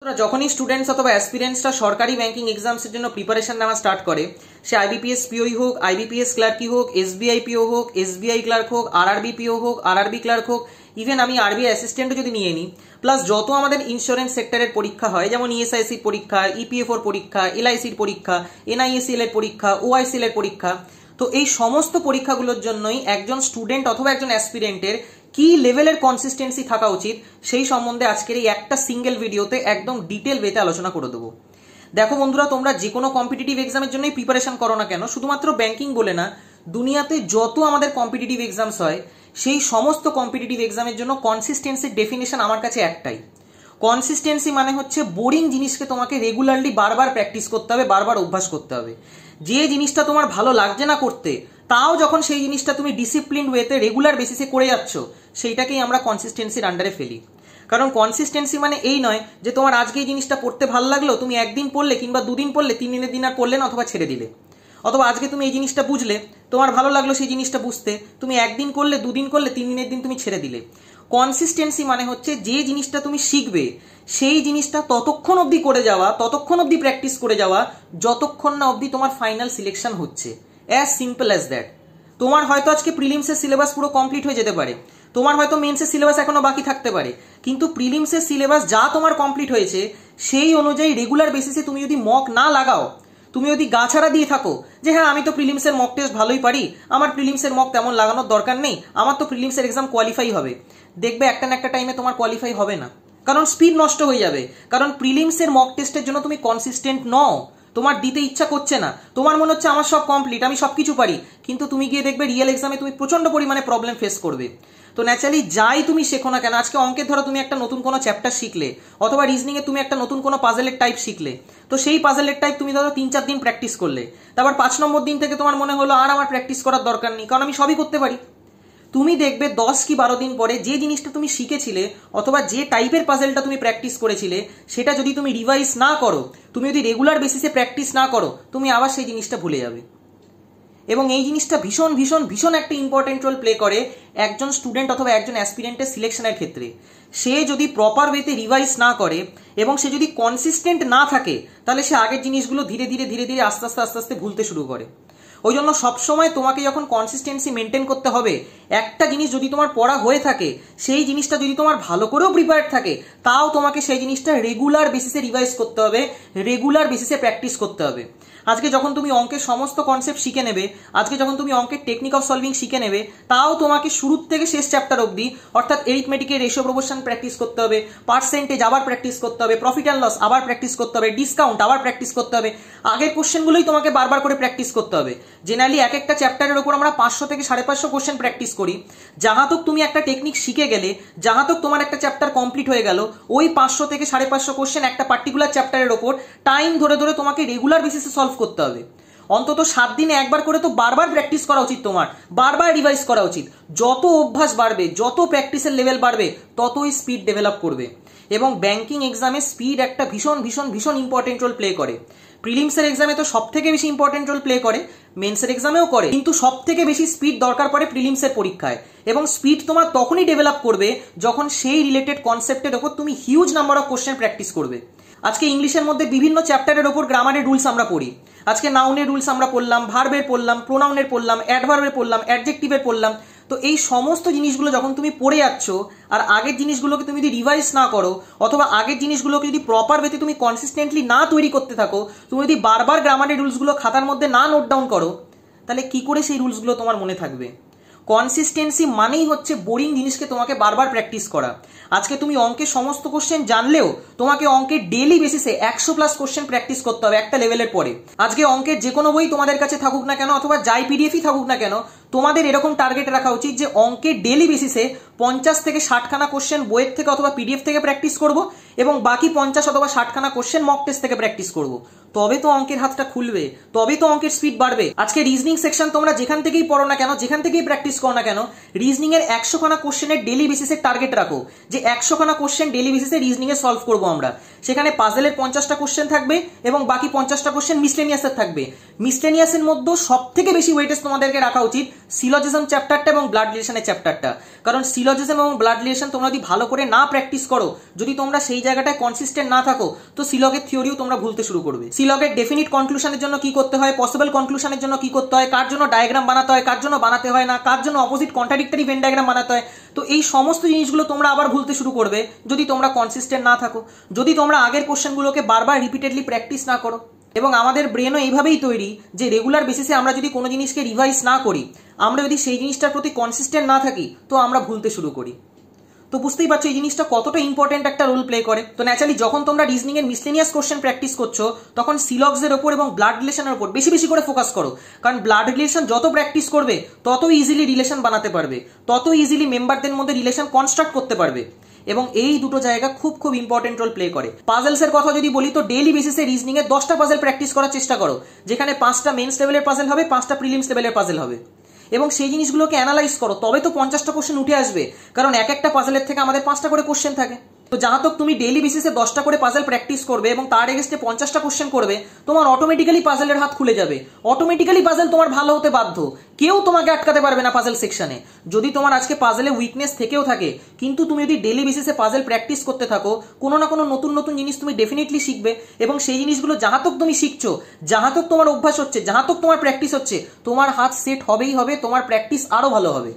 যখনই স্টুডেন্টস অথবা অ্যাসপিরেন্টসরা সরকারি ব্যাংকিং এক্সামসের জন্য প্রিপারেশন নেওয়া স্টার্ট করে, সে আইবিপিএস পিওই হোক, আইবিপিএস ক্লার্কই হোক, এসবিআই পিও হোক, এসবিআই ক্লার্ক হোক, আরআরবি পিও হোক, আরআরবি ক্লার্ক হোক, ইভেন আমি আরবিআই অ্যাসিস্ট্যান্টও যদি নিয়ে নিই, প্লাস যত আমাদের ইন্স্যুরেন্স সেক্টরের পরীক্ষা হয়, যেমন ইএসআইসির পরীক্ষা, ইপিএফওর পরীক্ষা, এলআইসির পরীক্ষা, এনআইএসএল এর পরীক্ষা, ওআইসিএল এর পরীক্ষা, তো এই সমস্ত পরীক্ষাগুলোর জন্যই একজন স্টুডেন্ট অথবা একজন অ্যাসপিরেন্টের কি লেভেলের কনসিস্টেন্সি থাকা উচিত সেই সম্বন্ধে আজকের এই একটা সিঙ্গেল ভিডিওতে একদম ডিটেল ওয়েতে আলোচনা করে দেবো। দেখো বন্ধুরা, তোমরা যে কোনো কম্পিটিটিভ এক্সামের জন্যই প্রিপারেশন করো না কেন, শুধুমাত্র ব্যাংকিং বলে না, দুনিয়াতে যত আমাদের কম্পিটিটিভ এক্সামস হয় সেই সমস্ত কম্পিটিটিভ এক্সামের জন্য কনসিস্টেন্সির ডেফিনেশন আমার কাছে একটাই। কনসিস্টেন্সি মানে হচ্ছে বোরিং জিনিসকে তোমাকে রেগুলারলি বারবার প্র্যাকটিস করতে হবে, বারবার অভ্যাস করতে হবে। যে জিনিসটা তোমার ভালো লাগছে না করতে, তাও যখন সেই জিনিসটা তুমি ডিসিপ্লিন ওয়েতে রেগুলার বেসিসে করে যাচ্ছ, সেইটাকেই আমরা কনসিস্টেন্সির আন্ডারে ফেলি। কারণ কনসিস্টেন্সি মানে এই নয় যে তোমার আজকে এই জিনিসটা পড়তে ভালো লাগলো, তুমি একদিন পড়লে কিংবা দুদিন পড়লে, 3 দিনের দিন আর পড়লে না, অথবা ছেড়ে দিলে। অথবা আজকে তুমি এই জিনিসটা বুঝলে, তোমার ভালো লাগলো সেই জিনিসটা বুঝতে, তুমি একদিন করলে, দুদিন করলে, 3 দিনের দিন তুমি ছেড়ে দিলে। কনসিস্টেন্সি মানে হচ্ছে যে জিনিসটা তুমি শিখবে সেই জিনিসটা ততক্ষণ অবধি করে যাওয়া, ততক্ষণ অবধি প্র্যাকটিস করে যাওয়া যতক্ষণ না অবধি তোমার ফাইনাল সিলেকশন হচ্ছে। As simple as that. তোমার হয়তো আজকে প্রিলিমসের সিলেবাস পুরো কমপ্লিট হয়ে যেতে পারে, তোমার হয়তো মেন্সের সিলেবাস এখনো বাকি থাকতে পারে, কিন্তু প্রিলিমসের সিলেবাস যা তোমার কমপ্লিট হয়েছে সেই অনুযায়ী রেগুলার বেসিসে তুমি যদি মক না লাগাও, তুমি যদি গাছাড়া দিয়ে থাকো যে হ্যাঁ আমি তো প্রিলিমসের মক টেস্ট ভালোই পারি, আমার প্রিলিমসের মক তেমন লাগানোর দরকার নেই, আমার তো প্রিলিমসের এক্সাম কোয়ালিফাই হবে, দেখবে একটা না একটা টাইমে তোমার কোয়ালিফাই হবে না। কারণ স্পিড নষ্ট হয়ে যাবে। কারণ প্রিলিমসের মক টেস্টের জন্য তুমি কনসিস্টেন্ট নও, তোমার দিতে ইচ্ছা করছে না, তোমার মনে হচ্ছে আমার সব কমপ্লিট, আমি সবকিছু পারি, কিন্তু তুমি গিয়ে দেখবে রিয়েল এক্সামে তুমি প্রচন্ড পরিমাণে প্রবলেম ফেস করবে। তো ন্যাচারালি যাই তুমি শেখো না কেন, আজকে অঙ্কে ধরো তুমি একটা নতুন কোনো চ্যাপ্টার শিখলে, অথবা রিজনিং এ তুমি একটা নতুন কোনো পাজেলের টাইপ শিখলে, তো সেই পাজেলের টাইপ তুমি ধরো 3-4 দিন প্র্যাকটিস করলে, তারপর 5 নম্বর দিন থেকে তোমার মনে হলো আর আমার প্র্যাকটিস করার দরকার নেই, কারণ আমি সবই করতে পারি। তুমি দেখবে 10 কি 12 দিন পরে যে জিনিসটা তুমি শিখেছিলে অথবা যে টাইপের পাজেলটা তুমি প্র্যাকটিস করেছিলে, সেটা যদি তুমি রিভাইজ না করো, তুমি যদি রেগুলার বেসিসে প্র্যাকটিস না করো, তুমি আবার সেই জিনিসটা ভুলে যাবে। এবং এই জিনিসটা ভীষণ ভীষণ ভীষণ একটা ইম্পর্টেন্ট রোল প্লে করে একজন স্টুডেন্ট অথবা একজন অ্যাসপিরেন্টের সিলেকশনের ক্ষেত্রে। সে যদি প্রপার ওয়েতে রিভাইজ না করে এবং সে যদি কনসিস্টেন্ট না থাকে, তাহলে সে আগের জিনিসগুলো ধীরে ধীরে ধীরে ধীরে আস্তে আস্তে আস্তে আস্তে ভুলতে শুরু করে। ওই জন্য সবসময় তোমাকে যখন কনসিস্টেন্সি মেনটেন করতে হবে, একটা জিনিস যদি তোমার পড়া হয়ে থাকে, সেই জিনিসটা যদি তোমার ভালো করেও প্রিপেয়ার্ড থাকে, তাও তোমাকে সেই জিনিসটা রেগুলার বেসিসে রিভাইজ করতে হবে, রেগুলার বেসিসে প্র্যাকটিস করতে হবে। আজকে যখন তুমি অঙ্কের সমস্ত কনসেপ্ট শিখে নেবে, আজকে যখন তুমি অঙ্কের টেকনিক অফ সলভিং শিখে নেবে, তাও তোমাকে শুরু থেকে শেষ চ্যাপ্টার অবধি, অর্থাৎ এরিথমেটিকের রেশিও প্রপোর্শন প্র্যাকটিস করতে হবে, পার্সেন্টেজ আবার প্র্যাকটিস করতে হবে, প্রফিট অ্যান্ড লস আবার প্র্যাকটিস করতে হবে, ডিসকাউন্ট আবার প্র্যাকটিস করতে হবে, আগের কোশ্চেনগুলোই তোমাকে বারবার করে প্র্যাকটিস করতে হবে। জেনারেলি এক একটা চ্যাপ্টারের উপর আমরা 500 থেকে 550 কোশ্চেন প্র্যাকটিস করি। যাহা তক তুমি একটা টেকনিক শিখে গেলে, যাহা তক তোমার একটা চ্যাপ্টার কমপ্লিট হয়ে গেল, ওই 500 থেকে 550 কোশ্চেন একটা পার্টিকুলার চ্যাপ্টারের উপর টাইম ধরে ধরে তোমাকে রেগুলার বেসিসে সলভ করতে হবে। অন্তত 7 দিনে একবার করে তো বারবার প্র্যাকটিস করা উচিত, তোমার বারবার রিভাইজ করা উচিত। যত অভ্যাস বাড়বে, যত প্র্যাকটিসের লেভেল বাড়বে, ততই স্পিড ডেভেলপ করবে। এবং ব্যাংকিং এক্সামে স্পিড একটা ভীষণ ভীষণ ভীষণ ইম্পর্টেন্ট রোল প্লে করে। প্রিলিমসের এক্সামে তো সব থেকে বেশি ইম্পর্টেন্ট রোল প্লে করে, মেন্সের এক্সামেও করে, কিন্তু সব থেকে বেশি স্পিড দরকার পড়ে প্রিলিমসের পরীক্ষায়। এবং স্পিড তোমার তখনই ডেভেলপ করবে যখন সেই রিলেটেড কনসেপ্টের ওপর তুমি huge number of question practice করবে। আজকে ইংলিশের মধ্যে বিভিন্ন চ্যাপ্টারের ওপর গ্রামারের রুলস আমরা পড়ি। আজকে নাউনের রুলস আমরা পড়লাম, ভার্বের পড়লাম, প্রোনাউনের পড়লাম, অ্যাডভার্বের পড়লাম, অ্যাডজেক্টিভের পড়লাম। তো এই সমস্ত জিনিসগুলো যখন তুমি পড়ে যাচ্ছ, আর আগের জিনিসগুলোকে তুমি যদি রিভাইজ না করো, অথবা আগের জিনিসগুলোকে যদি প্রপার ওয়েতে তুমি কনসিস্টেন্টলি না তৈরি করতে থাকো, তুমি যদি বারবার গ্রামারের রুলসগুলো খাতার মধ্যে না নোট ডাউন করো, তাহলে কি করে সেই রুলসগুলো তোমার মনে থাকবে? কনসিস্টেন্সি মানেই হচ্ছে বোরিং জিনিসকে তোমাকে বারবার প্র্যাকটিস করা। আজকে তুমি অঙ্কের সমস্ত কোশ্চেন জানলেও তোমাকে অঙ্কের ডেইলি বেসিসে 100+ কোশ্চেন প্র্যাকটিস করতে হবে একটা লেভেলের পরে। আজকে অঙ্কের যে কোনো বই তোমাদের কাছে থাকুক না কেন, অথবা যাই পিডিএফই থাকুক না কেন, তোমাদের এরকম টার্গেট রাখা উচিত যে অঙ্কের ডেইলি বেসিসে 50 থেকে 60 খানা কোশ্চেন বইয়ের থেকে অথবা পিডিএফ থেকে প্র্যাকটিস করব, এবং বাকি 50 অথবা 60 খানা কোশ্চেন মক টেস্ট থেকে প্র্যাকটিস করব। তবে তো অঙ্কের হাতটা খুলবে, তবে তো অঙ্কের স্পিড বাড়বে। আজকে রিজনিং সেকশন তোমরা যেখান থেকেই পড়ো না কেন, যেখান থেকেই প্র্যাকটিস করো না কেন, রিজনিং এর 100 খানা কোশ্চেনের ডেইলি বেসিসে টার্গেট রাখো যে 100 খানা কোশ্চেন ডেইলি বেসিসে রিজনিং এ সলভ করবো আমরা। সেখানে পাজেলের 50টা কোশ্চেন থাকবে এবং বাকি 50টা কোশ্চেন মিসলেনিয়াসের থাকবে। মিসলেনিয়াসের মধ্যে সব থেকে বেশি ওয়েটেজ তোমাদেরকে রাখা উচিত সিলজিজম চ্যাপ্টারটা এবং ব্লাড রিলেশনের চ্যাপ্টারটা। কারণ সিলজিজম এবং ব্লাড রিলেশন তোমরা যদি ভালো করে না প্র্যাকটিস করো, যদি তোমরা সেই জায়গাটায় কনসিস্টেন্ট না থাকো, তো সিলগের থিওরিও তোমরা ভুলতে শুরু করবে। সিলগের ডেফিনিট কনক্লুশনের জন্য কি করতে হয়, পসিবল কনক্লুশনের জন্য কি করতে হয়, কার জন্য ডায়াগ্রাম বানাতে হয়, কার জন্য বানাতে হয় না, কার জন্য অপোজিট কন্ট্রাডিক্টরি ভেন ডায়াগ্রাম বানাতে হয়, তো এই সমস্ত জিনিসগুলো তোমরা আবার ভুলতে শুরু করবে যদি তোমরা কনসিস্টেন্ট না থাকো, যদি তোমরা আগের কোশ্চেনগুলোকে বারবার রিপিটেডলি প্র্যাকটিস না করো। এবং আমাদের ব্রেনও এইভাবেই তৈরি যে রেগুলার বেসিসে আমরা যদি কোনো জিনিসকে রিভাইজ না করি, আমরা যদি সেই জিনিসটার প্রতি কনসিস্টেন্ট না থাকি, তো আমরা ভুলতে শুরু করি। তো বুঝতেই পারছো এই জিনিসটা কতটা ইম্পর্টেন্ট একটা রোল প্লে করে। তো ন্যাচারালি যখন তোমরা রিজনিং এর মিসলেনিয়াস কোশ্চেন প্র্যাকটিস করছো, তখন সিলগসের ওপর এবং ব্লাড রিলেশনের ওপর বেশি বেশি করে ফোকাস করো। কারণ ব্লাড রিলেশন যত প্র্যাকটিস করবে, তত ইজিলি রিলেশন বানাতে পারবে, তত ইজিলি মেম্বারদের মধ্যে রিলেশন কনস্ট্রাক্ট করতে পারবে। এবং এই দুটো জায়গা খুব খুব ইম্পর্টেন্ট রোল প্লে করে। পাজলস এর কথা যদি বলি, তো ডেইলি বেসিসে রিজনিং এর 10টা পাজল প্র্যাকটিস করার চেষ্টা করো, যেখানে 5টা মেইনস লেভেলের পাজল হবে, 5টা প্রিলিমস লেভেলের পাজল হবে। এবং সেই জিনিসগুলোকে অ্যানালাইজ করো, তবে তো 50টা কোশ্চেন উঠে আসবে। কারণ এক একটা পাজলের থেকে আমাদের 5টা করে কোশ্চেন থাকে। তো যাহা তক তুমি ডেইলি বেসিসে 10টা করে পাজল প্র্যাকটিস করবে এবং তার এগেস্টে 50টা কোশ্চেন করবে, তোমার অটোমেটিক্যালি পাজলের হাত খুলে যাবে, অটোমেটিক্যালি পাজল তোমার ভালো হতে বাধ্য। কেউ তোমাকে আটকাতে পারবে না পাজল সেকশনে। যদি তোমার আজকে পাজলে উইকনেস থেকেও থাকে, কিন্তু তুমি যদি ডেইলি বেসিসে পাজল প্র্যাকটিস করতে থাকো, কোনো না কোনো নতুন নতুন জিনিস তুমি ডেফিনেটলি শিখবে। এবং সেই জিনিসগুলো যাহা তক তুমি শিখছো, যাহা তক তোমার অভ্যাস হচ্ছে, যাহা তক তোমার প্র্যাকটিস হচ্ছে, তোমার হাত সেট হবেই হবে, তোমার প্র্যাকটিস আরো ভালো হবে।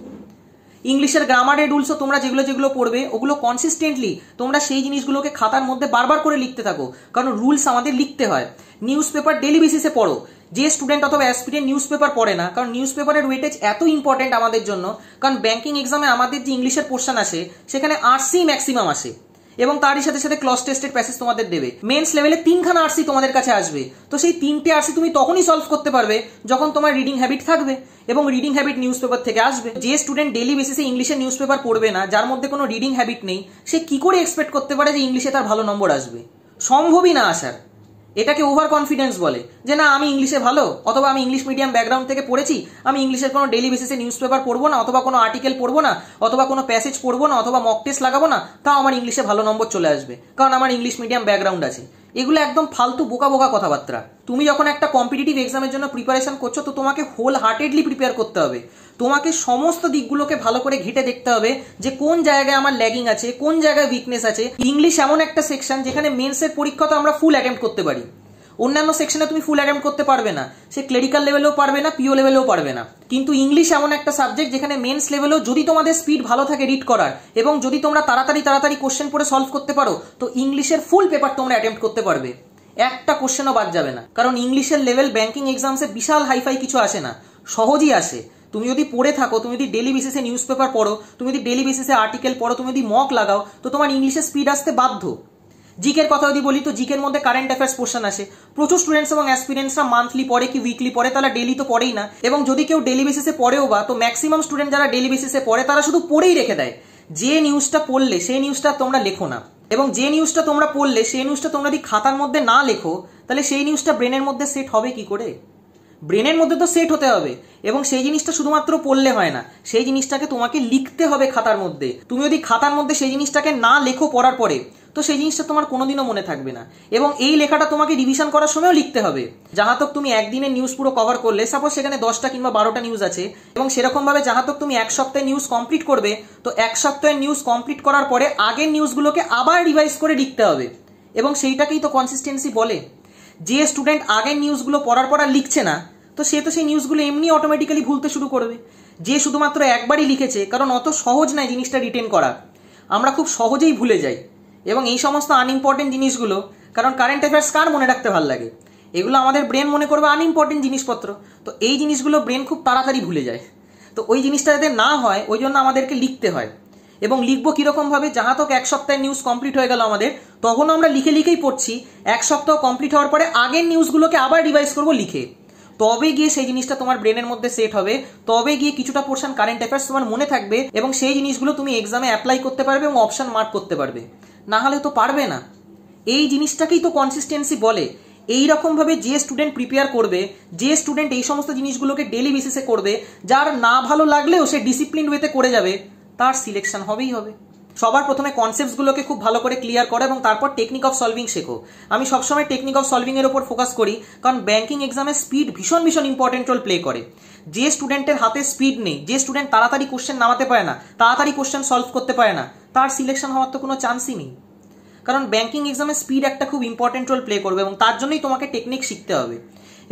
ইংলিশের গ্রামারের রুলসও তোমরা যেগুলো যেগুলো পড়বে, ওগুলো কনসিস্টেন্টলি তোমরা সেই জিনিসগুলোকে খাতার মধ্যে বারবার করে লিখতে থাকো। কারণ রুলস আমাদের লিখতে হয়। নিউজ পেপার ডেইলি বেসিসে পড়ো। যে স্টুডেন্ট অথবা অ্যাসপিরেন্ট নিউজ পেপার পড়ে না, কারণ নিউজ পেপারের ওয়েটেজ এত ইম্পর্টেন্ট আমাদের জন্য, কারণ ব্যাংকিং এক্সামে আমাদের যে ইংলিশের পোর্শন আসে, সেখানে আরসি ম্যাক্সিমাম আসে এবং তারই সাথে সাথে ক্লজ টেস্টেড প্যাসেজ তোমাদের দেবে। মেন্স লেভেলে 3খানা আরসি তোমাদের কাছে আসবে। তো সেই 3টে আরসি তুমি তখনই সলভ করতে পারবে যখন তোমার রিডিং হ্যাবিট থাকবে, এবং রিডিং হ্যাবিট নিউজ পেপার থেকে আসবে। যে স্টুডেন্ট ডেইলি বেসিসে ইংলিশের নিউজ পেপার পড়বে না, যার মধ্যে কোনো রিডিং হ্যাবিট নেই, সে কি করে এক্সপেক্ট করতে পারে যে ইংলিশে তার ভালো নম্বর আসবে? সম্ভবই না আসার। এটাকে ওভার কনফিডেন্স বলে, যে না আমি ইংলিশে ভালো, অথবা আমি ইংলিশ মিডিয়াম ব্যাকগ্রাউন্ড থেকে পড়েছি, আমি ইংলিশের কোনো ডেইলি বেসিসে নিউজ পেপার পড়বো না, অথবা কোনো আর্টিকেল পড়বো না, অথবা কোনো প্যাসেজ পড়বো না, অথবা মক টেস্ট লাগাবো না, তাও আমার ইংলিশে ভালো নম্বর চলে আসবে, কারণ আমার ইংলিশ মিডিয়াম ব্যাকগ্রাউন্ড আছে। এগুলো একদম ফালতু বোকা বোকা কথাবার্তা। তুমি যখন একটা কম্পিটিটিভ এক্সামের জন্য প্রিপারেশন করছো, তো তোমাকে হোল হার্টেডলি প্রিপেয়ার করতে হবে। তোমাকে সমস্ত দিকগুলোকে ভালো করে ঘেটে দেখতে হবে যে কোন জায়গায় আমার ল্যাগিং আছে, কোন জায়গায় উইকনেস আছে। ইংলিশ এমন একটা সেকশন যেখানে মেন্সের পরীক্ষা তো আমরা ফুল অ্যাটেম্প্ট করতে পারি, অন্যান্য সেকশনে তুমি ফুল অ্যাটেম্প্ট করতে পারবে না। সে ক্লেরিক্যাল লেভেলেও পারবে না, পিও লেভেলেও পারবে না। কিন্তু ইংলিশ এমন একটা সাবজেক্ট যেখানে মেন্স লেভেলেও যদি তোমাদের স্পিড ভালো থাকে রিড করার, এবং যদি তোমরা তাড়াতাড়ি কোশ্চেন পড়ে সলভ করতে পারো, তো ইংলিশের ফুল পেপার তোমরা অ্যাটেম্প্ট করতে পারবে, একটা কোশ্চেনও বাদ যাবে না। কারণ ইংলিশের লেভেল ব্যাংকিং এক্সামসে বিশাল হাইফাই কিছু আসে না, সহজই আসে। তুমি যদি পড়ে থাকো, তুমি যদি ডেইলি বেসিসে নিউজ পেপার পড়ো, তুমি যদি ডেইলি বেসিসে আর্টিকেল পড়ো, তুমি যদি মক লাগাও, তো তোমার ইংলিশের স্পিড আসতে বাধ্য। জিকের কথা যদি বলি, তো জিকের মধ্যে কারেন্ট অ্যাফেয়ার্স পোর্শন আসে। প্রচুর স্টুডেন্টস এবং অ্যাসপিরেন্টসরা মান্থলি পড়ে কি উইকলি পড়ে, তারা ডেইলি তো পড়েই না। এবং যদি কেউ ডেইলি বেসিসে পড়েও বা, তো ম্যাক্সিমাম স্টুডেন্ট যারা ডেইলি বেসিসে পড়ে, তারা শুধু পড়েই রেখে দেয়। যে নিউজটা পড়লে সেই নিউজটা তোমরা লেখো না, এবং যে নিউজটা তোমরা পড়লে সেই নিউজটা তোমরা যদি খাতার মধ্যে না লেখো, তাহলে সেই নিউজটা ব্রেনের মধ্যে সেট হবে কি করে? ব্রেনের মধ্যে তো সেট হতে হবে, এবং সেই জিনিসটা শুধুমাত্র পড়লে হয় না, সেই জিনিসটাকে তোমাকে লিখতে হবে খাতার মধ্যে। তুমি যদি খাতার মধ্যে সেই জিনিসটাকে না লেখো পড়ার পরে, তো সেই জিনিসটা তোমার কোনোদিনও মনে থাকবে না। এবং এই লেখাটা তোমাকে রিভিশন করার সময়ও লিখতে হবে। যাহা তক তুমি একদিনের নিউজ পুরো কভার করলে, সাপোজ সেখানে 10টা কিংবা 12টা নিউজ আছে, এবং সেরকম ভাবে যাহা তক তুমি এক সপ্তাহে নিউজ কমপ্লিট করবে, তো এক সপ্তাহের নিউজ কমপ্লিট করার পরে আগের নিউজগুলোকে আবার রিভাইজ করে লিখতে হবে। এবং সেইটাকেই তো কনসিস্টেন্সি বলে। যে স্টুডেন্ট আগের নিউজগুলো পড়ার পর আর লিখছে না, তো সে তো সেই নিউজগুলো এমনি অটোমেটিক্যালি ভুলতে শুরু করবে। যে শুধুমাত্র একবারই লিখেছে, কারণ অত সহজ নয় জিনিসটা রিটেন করা, আমরা খুব সহজেই ভুলে যাই। এবং এই সমস্ত আনইম্পর্টেন্ট জিনিসগুলো, কারণ কারেন্ট অ্যাফেয়ার্স কার মনে রাখতে ভালো লাগে? এগুলো আমাদের ব্রেন মনে করবে আনইম্পর্টেন্ট জিনিসপত্র। তো এই জিনিসগুলো ব্রেন খুব তাড়াতাড়ি ভুলে যায়। তো ওই জিনিসটা যাতে না হয়, ওই জন্য আমাদেরকে লিখতে হয়। এবং লিখবো কিরকম ভাবে? যাহা তক এক সপ্তাহের নিউজ কমপ্লিট হয়ে গেল আমাদের, তখন আমরা লিখেই পড়ছি। এক সপ্তাহ কমপ্লিট হওয়ার পরে আগের নিউজগুলোকে আবার রিভাইজ করবো লিখে, তবে গিয়ে সেই জিনিসটা তোমার ব্রেনের মধ্যে সেট হবে, তবে গিয়ে কিছুটা পোর্শন কারেন্ট অ্যাফেয়ার্স তোমার মনে থাকবে, এবং সেই জিনিসগুলো তুমি এক্সামে অ্যাপ্লাই করতে পারবে এবং অপশন মার্ক করতে পারবে। না হলে তো পারবে না। এই জিনিসটাকেই তো কনসিস্টেন্সি বলে। এই রকম ভাবে যে স্টুডেন্ট প্রিপেয়ার করবে, যে স্টুডেন্ট এই সমস্ত জিনিসগুলোকে ডেইলি বেসিসে করবে, যার না ভালো লাগলেও সে ডিসিপ্লিন ওয়েতে করে যাবে, তার সিলেকশন হবেই হবে। সবার প্রথমে কনসেপ্টসগুলোকে খুব ভালো করে ক্লিয়ার করো এবং তারপর টেকনিক অফ সলভিং শেখো। আমি সবসময় টেকনিক অফ সলভিং এর উপর ফোকাস করি, কারণ ব্যাংকিং এক্সামে স্পিড ভীষণ ভীষণ ইম্পর্টেন্ট রোল প্লে করে। যে স্টুডেন্টের হাতে স্পিড নেই, যে স্টুডেন্ট তাড়াতাড়ি কোশ্চেন নামাতে পারে না, তাড়াতাড়ি কোশ্চেন সলভ করতে পারে না, তার সিলেকশন হওয়ার তো কোনো চান্সই নেই। কারণ ব্যাংকিং এক্সামে স্পিড একটা খুব ইম্পর্টেন্ট রোল প্লে করবে এবং তার জন্যই তোমাকে টেকনিক শিখতে হবে।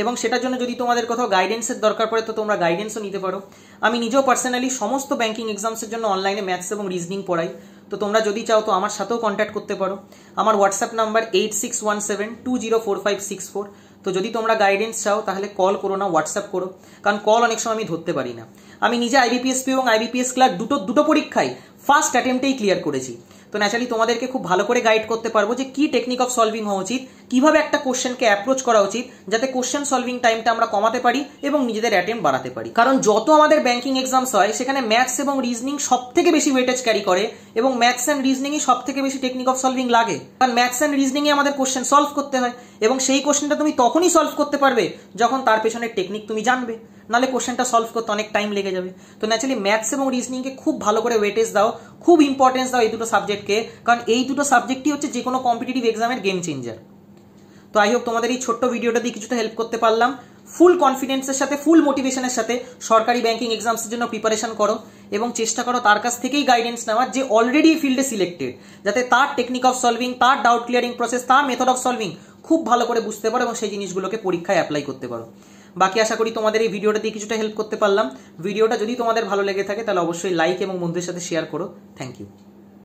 এবং সেটার জন্য যদি তোমাদের কোথাও গাইডেন্সের দরকার পড়ে তো তোমরা গাইডেন্সও নিতে পারো। আমি নিজেও পার্সোনালি সমস্ত ব্যাংকিং এক্সামসের জন্য অনলাইনে ম্যাথস এবং রিজনিং পড়াই। তো তোমরা যদি চাও তো আমার সাথেও কন্ট্যাক্ট করতে পারো। আমার হোয়াটসঅ্যাপ নাম্বার 8617204564। তো যদি তোমরা গাইডেন্স চাও তাহলে কল করো না, হোয়াটসঅ্যাপ করো, কারণ কল অনেক সময় আমি ধরতে পারি না। আমি নিজে আইবিপিএসপি এবং আইবিপিএস ক্লার্ক দুটো পরীক্ষায় ফার্স্ট অ্যাটেম্পটেই ক্লিয়ার করেছি। তো ন্যাচারালি তোমাদেরকে খুব ভালো করে গাইড করতে পারবো যে কি টেকনিক অফ সলভিং হওয়া উচিত, কিভাবে একটা কোশ্চেনকে অ্যাপ্রোচ করা উচিত, যাতে কোশ্চেন সলভিং টাইমটা আমরা কমাতে পারি এবং নিজেদের অ্যাটেম্প বাড়াতে পারি। কারণ যত আমাদের ব্যাংকিং এক্সামস হয় সেখানে ম্যাথস এবং রিজনিং সব থেকে বেশি ওয়েটেজ ক্যারি করে এবং ম্যাথস অ্যান্ড রিজনিংই সব থেকে বেশি টেকনিক অফ সলভিং লাগে। কারণ ম্যাথস অ্যান্ড রিজনিংয়ে আমাদের কোশ্চেন সলভ করতে হয় এবং সেই কোশ্চেনটা তুমি তখনই সলভ করতে পারবে যখন তার পেছনের টেকনিক তুমি জানবে, নাহলে কোশ্চেনটা সলভ করতে অনেক টাইম লেগে যাবে। তো ন্যাচারালি ম্যাথস এবং রিজনিংকে খুব ভালো করে ওয়েটেজ দাও, খুব ইম্পর্টেন্স দাও এই দুটো সাবজেক্টকে, কারণ এই দুটো সাবজেক্টই হচ্ছে যে কোনো কম্পিটিটিভ এক্সামের গেম চেঞ্জার। তো আই হোপ তোমাদের এই ছোট্ট ভিডিওটা দিয়ে কিছুটা হেল্প করতে পারলাম। ফুল কনফিডেন্সের সাথে, ফুল মোটিভেশনের সাথে সরকারি ব্যাংকিং এক্সামসের জন্য প্রিপারেশন করো এবং চেষ্টা করো তার কাছ থেকেই গাইডেন্স নেওয়ার যে অলরেডি ফিল্ডে সিলেক্টেড, যাতে তার টেকনিক অফ সলভিং, তার ডাউট ক্লিয়ারিং প্রসেস, তার মেথড অফ সলভিং খুব ভালো করে বুঝতে পারো এবং সেই জিনিসগুলোকে পরীক্ষায় অ্যাপ্লাই করতে পারো। বাকি আশা করি তোমাদের এই ভিডিওটা দিয়ে কিছুটা হেল্প করতে পারলাম। ভিডিওটা যদি তোমাদের ভালো লেগে থাকে তাহলে অবশ্যই লাইক এবং বন্ধুদের সাথে শেয়ার করো। Thank you.